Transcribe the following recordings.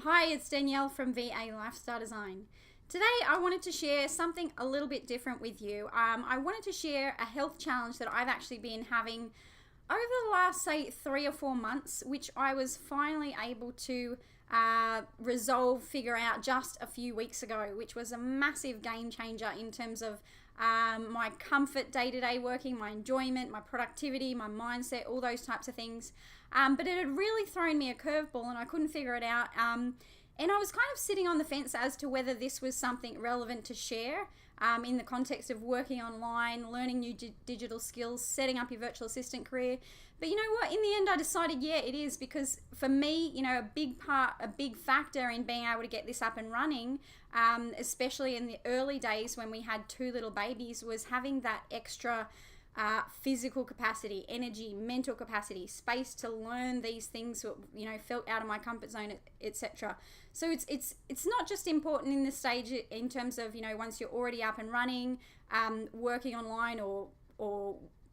Hi, it's Danielle from VA Lifestyle Design. Today I wanted to share something a little bit different with you. I wanted to share a health challenge that I've actually been having over the last, say, 3 or 4 months, which I was finally able to figure out just a few weeks ago, which was a massive game changer in terms of my comfort day-to-day working, my enjoyment, my productivity, my mindset, all those types of things. But it had really thrown me a curveball and I couldn't figure it out. And I was kind of sitting on the fence as to whether this was something relevant to share in the context of working online, learning new digital skills, setting up your virtual assistant career. But you know what? In the end, I decided, yeah, it is, because for me, you know, a big factor in being able to get this up and running, especially in the early days when we had 2 little babies, was having that extra physical capacity, energy, mental capacity, space to learn these things, you know, felt out of my comfort zone, etc. So it's not just important in this stage in terms of, you know, once you're already up and running, working online or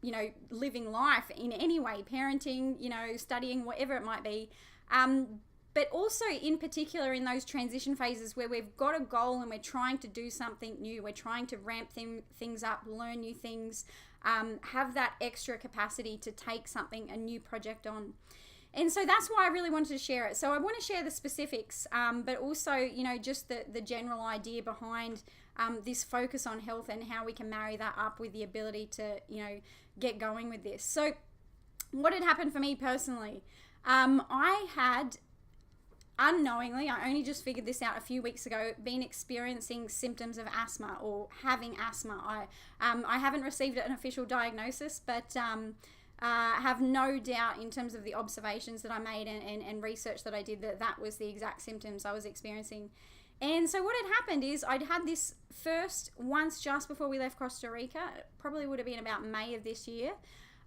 you know, living life in any way, parenting, you know, studying, whatever it might be. But also in particular in those transition phases where we've got a goal and we're trying to do something new, we're trying to ramp things up, learn new things, have that extra capacity to take a new project on. And so that's why I really wanted to share it. So I want to share the specifics, but also, you know, just the general idea behind this focus on health and how we can marry that up with the ability to, you know, get going with this. So what had happened for me personally, I had unknowingly, I only just figured this out a few weeks ago, been experiencing symptoms of asthma or having asthma. I haven't received an official diagnosis, but have no doubt in terms of the observations that I made and research that I did that was the exact symptoms I was experiencing. And so what had happened is I'd had this first once just before we left Costa Rica. It probably would have been about May of this year.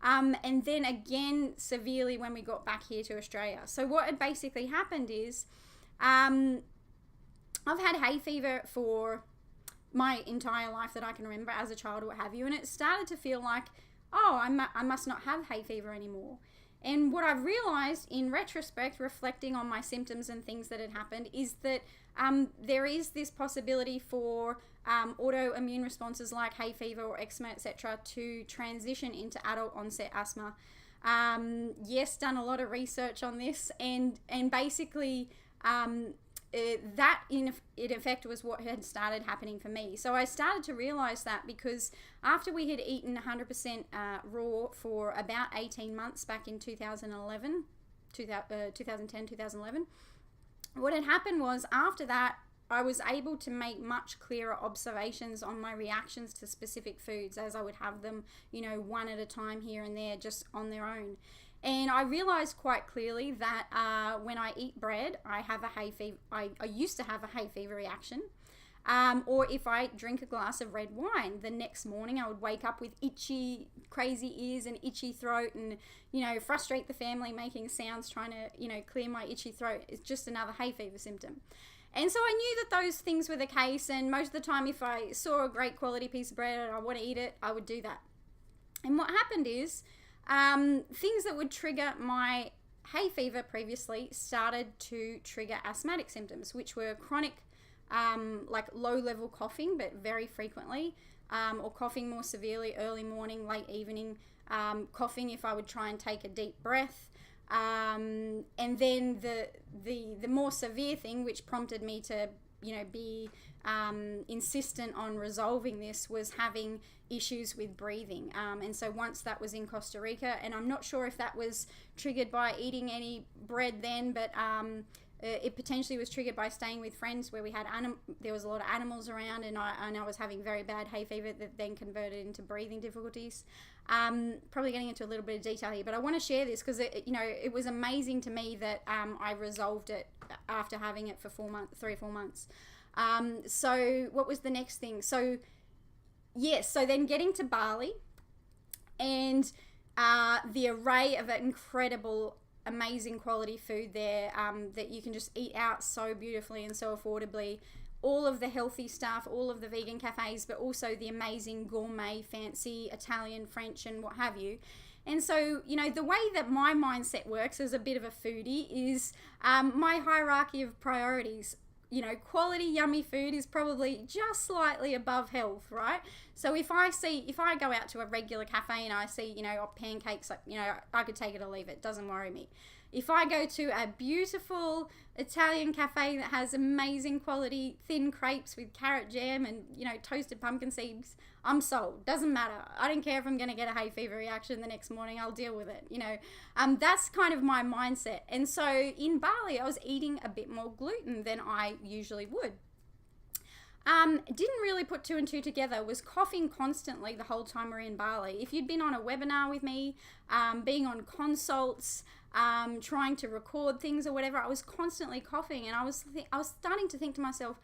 And then again severely when we got back here to Australia. So what had basically happened is I've had hay fever for my entire life that I can remember as a child or what have you. And it started to feel like, oh, I must not have hay fever anymore. And what I've realized in retrospect, reflecting on my symptoms and things that had happened, is that there is this possibility for autoimmune responses like hay fever or eczema, etc., to transition into adult onset asthma. Yes, done a lot of research on this, and basically that in effect was what had started happening for me. So I started to realize that because after we had eaten 100% raw for about 18 months back in 2010, 2011, what had happened was after that I was able to make much clearer observations on my reactions to specific foods as I would have them, you know, one at a time here and there just on their own. And I realized quite clearly that when I eat bread, I have a hay fever. I used to have a hay fever reaction. Or if I drink a glass of red wine, the next morning I would wake up with itchy, crazy ears and itchy throat and, you know, frustrate the family making sounds trying to, you know, clear my itchy throat. It's just another hay fever symptom. And so I knew that those things were the case, and most of the time if I saw a great quality piece of bread and I want to eat it, I would do that. And what happened is things that would trigger my hay fever previously started to trigger asthmatic symptoms, which were chronic like low-level coughing, but very frequently, or coughing more severely early morning, late evening, coughing if I would try and take a deep breath, and then the more severe thing, which prompted me to, you know, be insistent on resolving this, was having issues with breathing. And so once that was in Costa Rica, and I'm not sure if that was triggered by eating any bread then, but it potentially was triggered by staying with friends where we had there was a lot of animals around, and I was having very bad hay fever that then converted into breathing difficulties. Probably getting into a little bit of detail here, but I want to share this because you know, it was amazing to me that I resolved it after having it for 3 or 4 months. So what was the next thing? So yes, so then getting to Bali and the array of incredible, amazing quality food there that you can just eat out so beautifully and so affordably. All of the healthy stuff, all of the vegan cafes, but also the amazing gourmet, fancy Italian, French, and what have you. And so, the way that my mindset works as a bit of a foodie is my hierarchy of priorities. Quality, yummy food is probably just slightly above health, right? So if I go out to a regular cafe and I see, pancakes, I could take it or leave it. Doesn't worry me. If I go to a beautiful Italian cafe that has amazing quality thin crepes with carrot jam and, toasted pumpkin seeds, I'm sold. Doesn't matter. I don't care if I'm going to get a hay fever reaction the next morning. I'll deal with it. That's kind of my mindset. And so in Bali, I was eating a bit more gluten than I usually would. Didn't really put two and two together, was coughing constantly the whole time we're in Bali. If you'd been on a webinar with me, being on consults, trying to record things or whatever, I was constantly coughing, and I was starting to think to myself,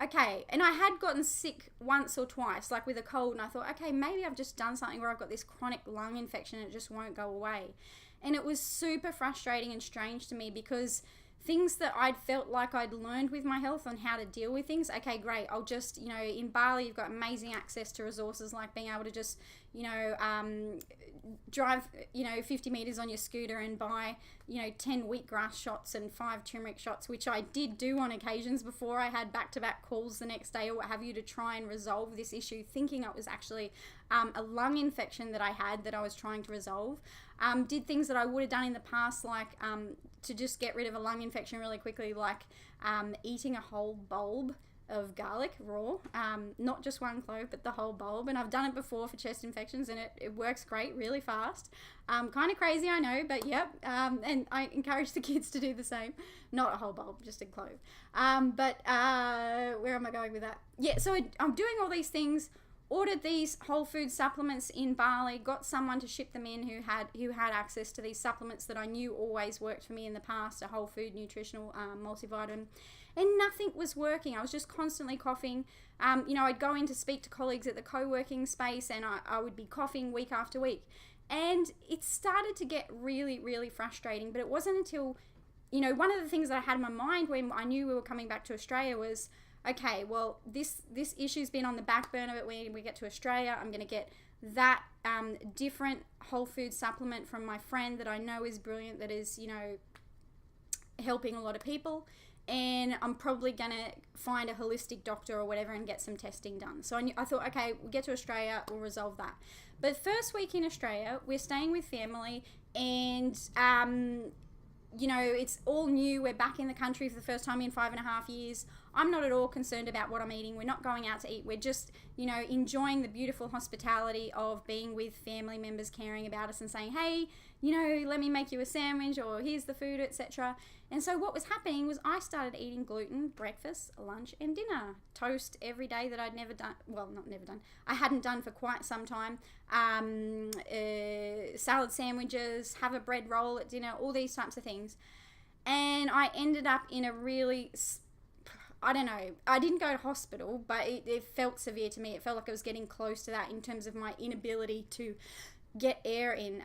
okay, and I had gotten sick once or twice, like with a cold, and I thought, okay, maybe I've just done something where I've got this chronic lung infection and it just won't go away. And it was super frustrating and strange to me, because things that I'd felt like I'd learned with my health on how to deal with things, okay, great, I'll just, in Bali, you've got amazing access to resources like being able to just, drive, 50 meters on your scooter and buy, 10 wheatgrass shots and 5 turmeric shots, which I did do on occasions before I had back-to-back calls the next day or what have you to try and resolve this issue, thinking it was actually a lung infection that I had that I was trying to resolve. Did things that I would have done in the past, like to just get rid of a lung infection really quickly, like eating a whole bulb of garlic raw, not just one clove but the whole bulb. And I've done it before for chest infections, and it works great, really fast. Kind of crazy, I know, but yep. And I encourage the kids to do the same. Not a whole bulb, just a clove. But where am I going with that? Yeah, so I'm doing all these things. Ordered these whole food supplements in Bali, got someone to ship them in who had access to these supplements that I knew always worked for me in the past, a whole food nutritional multivitamin, and nothing was working. I was just constantly coughing. I'd go in to speak to colleagues at the co-working space, and I would be coughing week after week. And it started to get really, really frustrating, but it wasn't until, one of the things that I had in my mind when I knew we were coming back to Australia was, okay, well, this issue's been on the back burner, but when we get to Australia, I'm going to get that different whole food supplement from my friend that I know is brilliant, that is, helping a lot of people, and I'm probably going to find a holistic doctor or whatever and get some testing done. So I thought, okay, we'll get to Australia, we'll resolve that. But first week in Australia, we're staying with family, and it's all new. We're back in the country for the first time in 5.5 years. I'm not at all concerned about what I'm eating. We're not going out to eat. We're just, enjoying the beautiful hospitality of being with family members, caring about us and saying, hey, let me make you a sandwich, or here's the food, etc. And so what was happening was I started eating gluten, breakfast, lunch, and dinner. Toast every day that I'd never done. Well, not never done. I hadn't done for quite some time. Salad sandwiches, have a bread roll at dinner, all these types of things. And I ended up in a really, I don't know, I didn't go to hospital, but it felt severe to me. It felt like I was getting close to that in terms of my inability to get air in.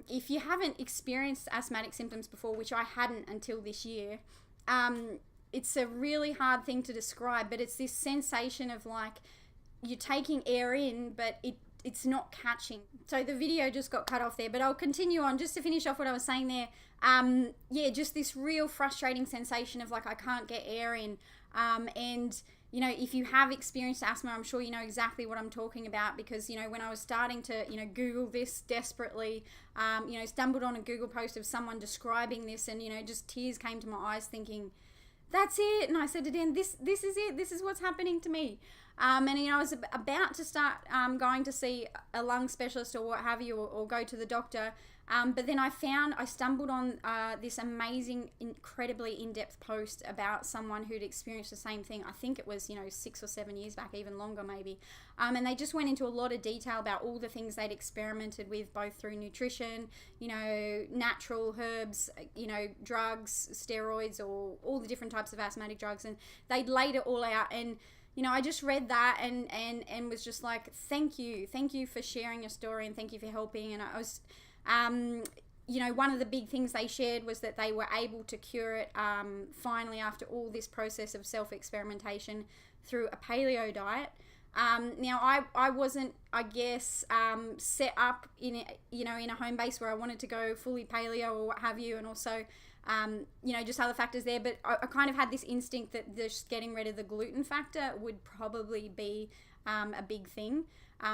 If you haven't experienced asthmatic symptoms before, which I hadn't until this year, it's a really hard thing to describe, but it's this sensation of like you're taking air in, but it's not catching. So the video just got cut off there, but I'll continue on just to finish off what I was saying there. Just this real frustrating sensation of like I can't get air in. And if you have experienced asthma, I'm sure you know exactly what I'm talking about, because, when I was starting to, Google this desperately, stumbled on a Google post of someone describing this, and, just tears came to my eyes thinking, that's it. And I said to Dan, this is it. This is what's happening to me. And, I was about to start going to see a lung specialist or what have you, or go to the doctor. But then I stumbled on this amazing, incredibly in-depth post about someone who'd experienced the same thing. I think it was, 6 or 7 years back, even longer maybe. And they just went into a lot of detail about all the things they'd experimented with, both through nutrition, natural herbs, drugs, steroids, or all the different types of asthmatic drugs. And they'd laid it all out. And I just read that and was just like, thank you for sharing your story, and thank you for helping. And I was, one of the big things they shared was that they were able to cure it finally after all this process of self-experimentation through a paleo diet. Now I wasn't, I guess, set up in a home base where I wanted to go fully paleo or what have you, and also just other factors there. But I kind of had this instinct that just getting rid of the gluten factor would probably be a big thing,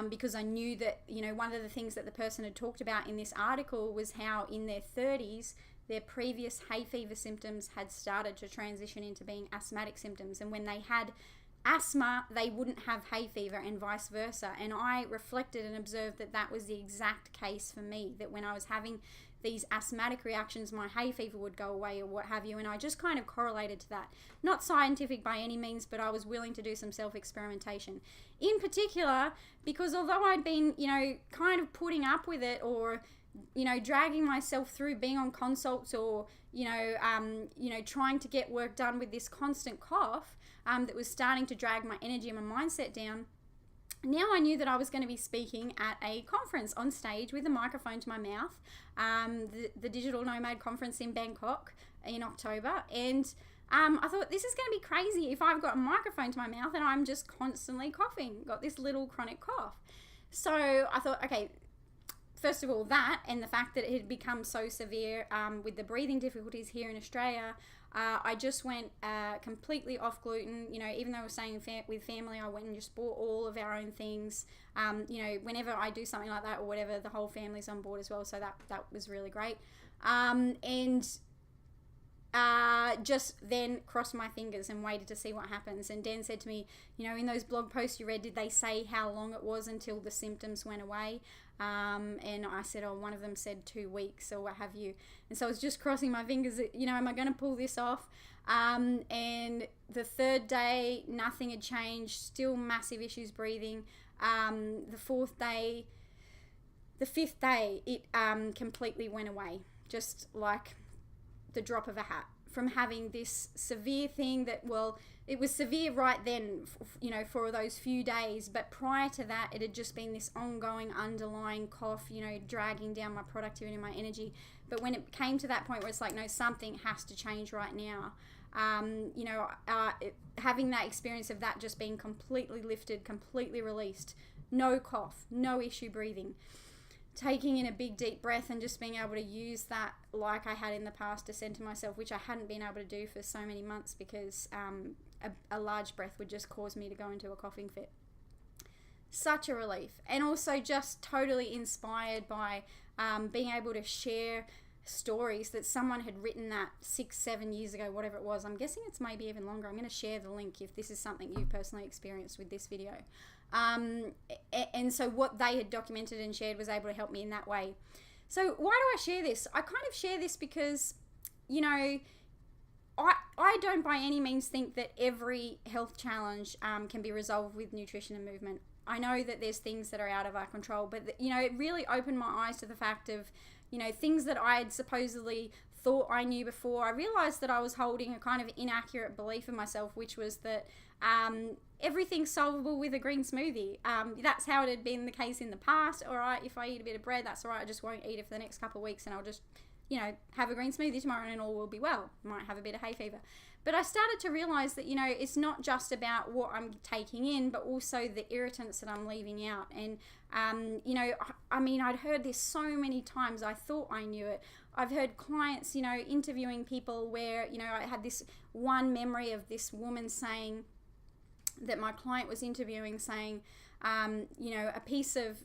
because I knew that one of the things that the person had talked about in this article was how in their 30s their previous hay fever symptoms had started to transition into being asthmatic symptoms, and when they had asthma, they wouldn't have hay fever, and vice versa. And I reflected and observed that that was the exact case for me, that when I was having these asthmatic reactions, my hay fever would go away or what have you. And I just kind of correlated to that. Not scientific by any means, but I was willing to do some self-experimentation. In particular, because although I'd been, kind of putting up with it, or dragging myself through being on consults, or trying to get work done with this constant cough, that was starting to drag my energy and my mindset down. Now I knew that I was going to be speaking at a conference on stage with a microphone to my mouth, the Digital Nomad Conference in Bangkok in October, and I thought, this is going to be crazy if I've got a microphone to my mouth and I'm just constantly coughing, got this little chronic cough. So I thought, okay, first of all, that, and the fact that it had become so severe with the breathing difficulties here in Australia, I just went completely off gluten. Even though I was staying with family, I went and just bought all of our own things. Whenever I do something like that or whatever, the whole family's on board as well, so that was really great. Just then crossed my fingers and waited to see what happens. And Dan said to me, in those blog posts you read, did they say how long it was until the symptoms went away? And I said, one of them said 2 weeks or what have you. And so I was just crossing my fingers, am I going to pull this off? And the third day, nothing had changed, still massive issues breathing. The fifth day, it completely went away, just like the drop of a hat, from having this severe thing that, well, it was severe right then, for those few days, but prior to that, it had just been this ongoing underlying cough, dragging down my productivity and my energy. But when it came to that point where it's like, no, something has to change right now, having that experience of that just being completely lifted, completely released, no cough, no issue breathing, taking in a big deep breath and just being able to use that like I had in the past to center myself, which I hadn't been able to do for so many months because a large breath would just cause me to go into a coughing fit. Such a relief. And also just totally inspired by being able to share stories that someone had written that 6-7 years ago, whatever it was. I'm guessing it's maybe even longer. I'm going to share the link if this is something you personally experienced with this video. And so what they had documented and shared was able to help me in that way. So why do I share this? I kind of share this because, I don't by any means think that every health challenge can be resolved with nutrition and movement. I know that there's things that are out of our control, but it really opened my eyes to the fact of, things that I had supposedly thought I knew before. I realized that I was holding a kind of inaccurate belief in myself, which was that everything's solvable with a green smoothie. That's how it had been the case in the past. All right, if I eat a bit of bread, that's all right. I just won't eat it for the next couple of weeks, and I'll just have a green smoothie tomorrow and all will be well. Might have a bit of hay fever. But I started to realize that, it's not just about what I'm taking in, but also the irritants that I'm leaving out. And, I'd heard this so many times, I thought I knew it. I've heard clients, interviewing people where, I had this one memory of this woman saying that my client was interviewing, saying, a piece of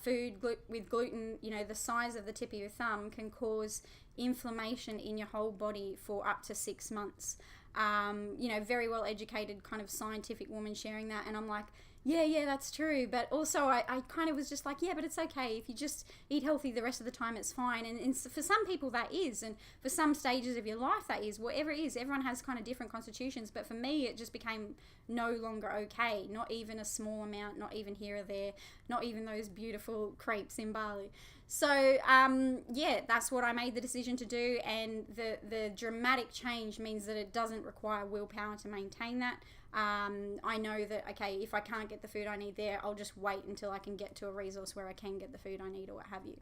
food with gluten, the size of the tip of your thumb can cause inflammation in your whole body for up to 6 months. Very well educated kind of scientific woman sharing that, and I'm like, yeah, that's true. But also I kind of was just like, yeah, but it's okay. If you just eat healthy the rest of the time, it's fine. And for some people that is, and for some stages of your life that is, whatever it is, everyone has kind of different constitutions. But for me, it just became no longer okay. Not even a small amount, not even here or there, not even those beautiful crepes in Bali. So, that's what I made the decision to do. And the dramatic change means that it doesn't require willpower to maintain that. I know that, okay, if I can't get the food I need there, I'll just wait until I can get to a resource where I can get the food I need or what have you.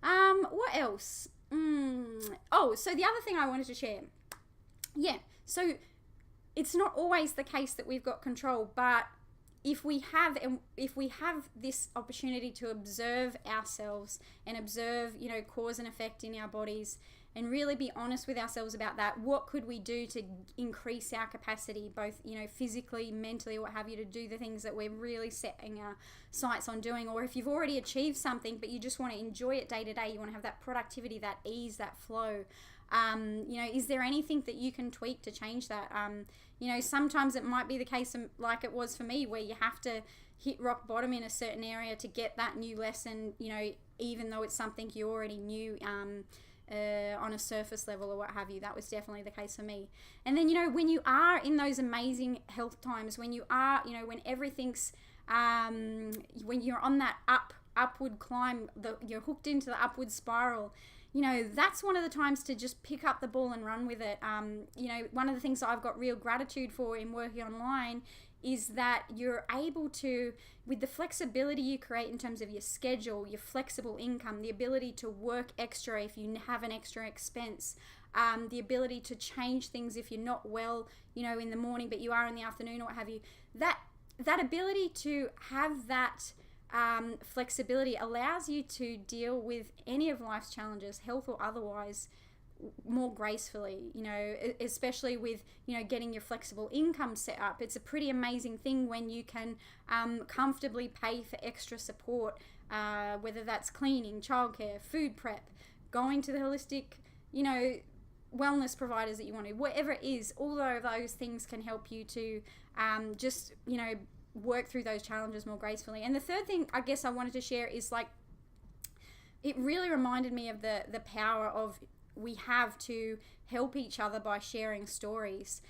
What else? So the other thing I wanted to share. So it's not always the case that we've got control, but if we have this opportunity to observe ourselves and observe, cause and effect in our bodies, and really be honest with ourselves about that, what could we do to increase our capacity, both, physically, mentally, what have you, to do the things that we're really setting our sights on doing? Or if you've already achieved something, but you just want to enjoy it day to day, you want to have that productivity, that ease, that flow. Is there anything that you can tweak to change that? Sometimes it might be the case like it was for me, where you have to hit rock bottom in a certain area to get that new lesson, even though it's something you already knew on a surface level or what have you. That was definitely the case for me. And then, when you are in those amazing health times, when you are, when everything's, when you're on that upward climb, you're hooked into the upward spiral, that's one of the times to just pick up the ball and run with it. One of the things that I've got real gratitude for in working online is that you're able to, with the flexibility you create in terms of your schedule, your flexible income, the ability to work extra if you have an extra expense, the ability to change things if you're not well, in the morning, but you are in the afternoon or what have you, that ability to have that flexibility allows you to deal with any of life's challenges, health or otherwise, more gracefully, especially with, getting your flexible income set up. It's a pretty amazing thing when you can comfortably pay for extra support, whether that's cleaning, childcare, food prep, going to the holistic, wellness providers that you want to, whatever it is. All of those things can help you to just, work through those challenges more gracefully. And the third thing I guess I wanted to share is, like, it really reminded me of the power of we have to help each other by sharing stories.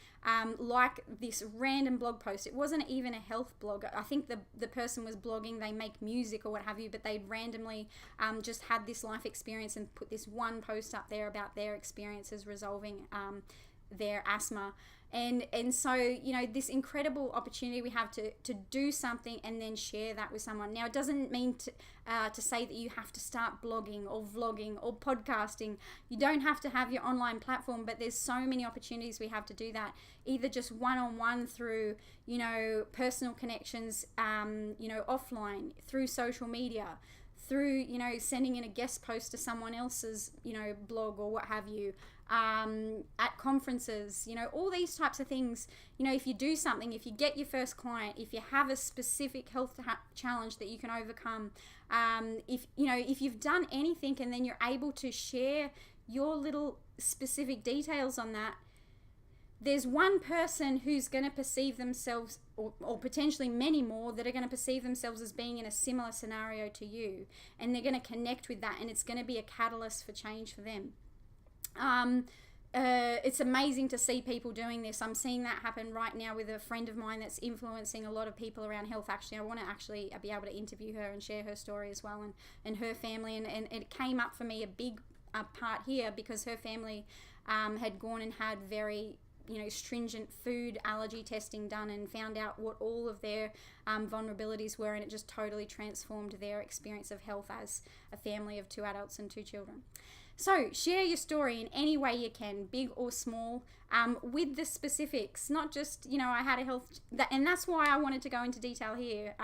Like this random blog post. It wasn't even a health blog. I think the person was blogging, they make music or what have you, but they'd randomly just had this life experience and put this one post up there about their experiences resolving their asthma. And so, this incredible opportunity we have to do something and then share that with someone. Now, it doesn't mean to say that you have to start blogging or vlogging or podcasting. You don't have to have your online platform, but there's so many opportunities we have to do that, either just one-on-one through, personal connections, offline, through social media, through, sending in a guest post to someone else's, blog or what have you, at conferences, all these types of things. If you do something, if you get your first client, if you have a specific health challenge that you can overcome, if you've done anything and then you're able to share your little specific details on that, there's one person who's going to perceive themselves, or potentially many more, that are going to perceive themselves as being in a similar scenario to you, and they're going to connect with that, and it's going to be a catalyst for change for them. It's amazing to see people doing this. I'm seeing that happen right now with a friend of mine that's influencing a lot of people around health. Actually, I want to be able to interview her and share her story as well, and her family, and it came up for me a big part here because her family had gone and had very stringent food allergy testing done and found out what all of their vulnerabilities were, and it just totally transformed their experience of health as a family of 2 adults and 2 children. So share your story in any way you can, big or small, with the specifics, not just, I had a health, and that's why I wanted to go into detail here,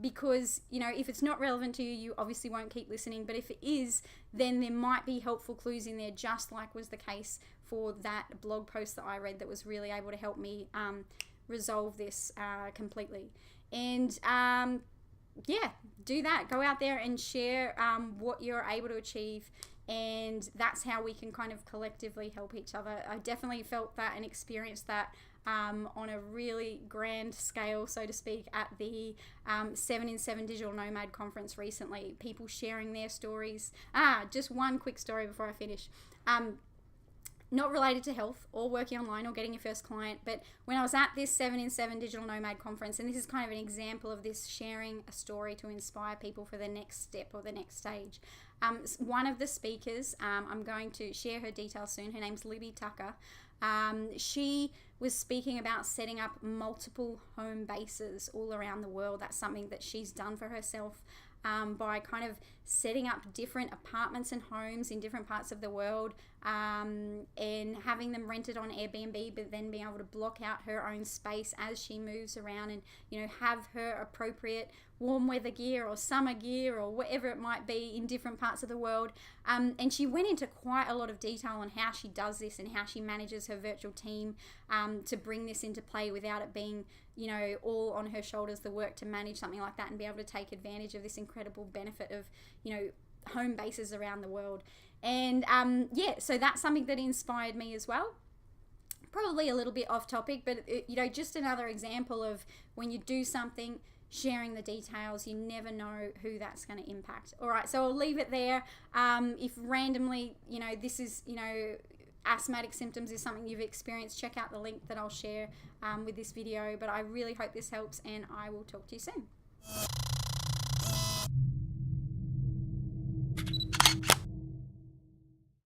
because, if it's not relevant to you, you obviously won't keep listening, but if it is, then there might be helpful clues in there, just like was the case for that blog post that I read that was really able to help me resolve this completely. And do that. Go out there and share what you're able to achieve, and that's how we can kind of collectively help each other. I definitely felt that and experienced that on a really grand scale, so to speak, at the 7-in-7 Digital Nomad Conference recently. People sharing their stories. Just one quick story before I finish. Not related to health or working online or getting your first client, but when I was at this 7-in-7 Digital Nomad Conference, and this is kind of an example of this, sharing a story to inspire people for the next step or the next stage. One of the speakers, I'm going to share her details soon, her name's Libby Tucker. She was speaking about setting up multiple home bases all around the world. That's something that she's done for herself. by kind of setting up different apartments and homes in different parts of the world, and having them rented on Airbnb, but then being able to block out her own space as she moves around, and have her appropriate warm weather gear or summer gear or whatever it might be in different parts of the world. And she went into quite a lot of detail on how she does this and how she manages her virtual team to bring this into play without it being all on her shoulders, the work to manage something like that and be able to take advantage of this incredible benefit of home bases around the world. And so that's something that inspired me as well. Probably a little bit off topic, but just another example of when you do something, sharing the details, you never know who that's going to impact. All right, so I'll leave it there. If randomly this is asthmatic symptoms is something you've experienced, check out the link that I'll share with this video. But I really hope this helps, and I will talk to you soon.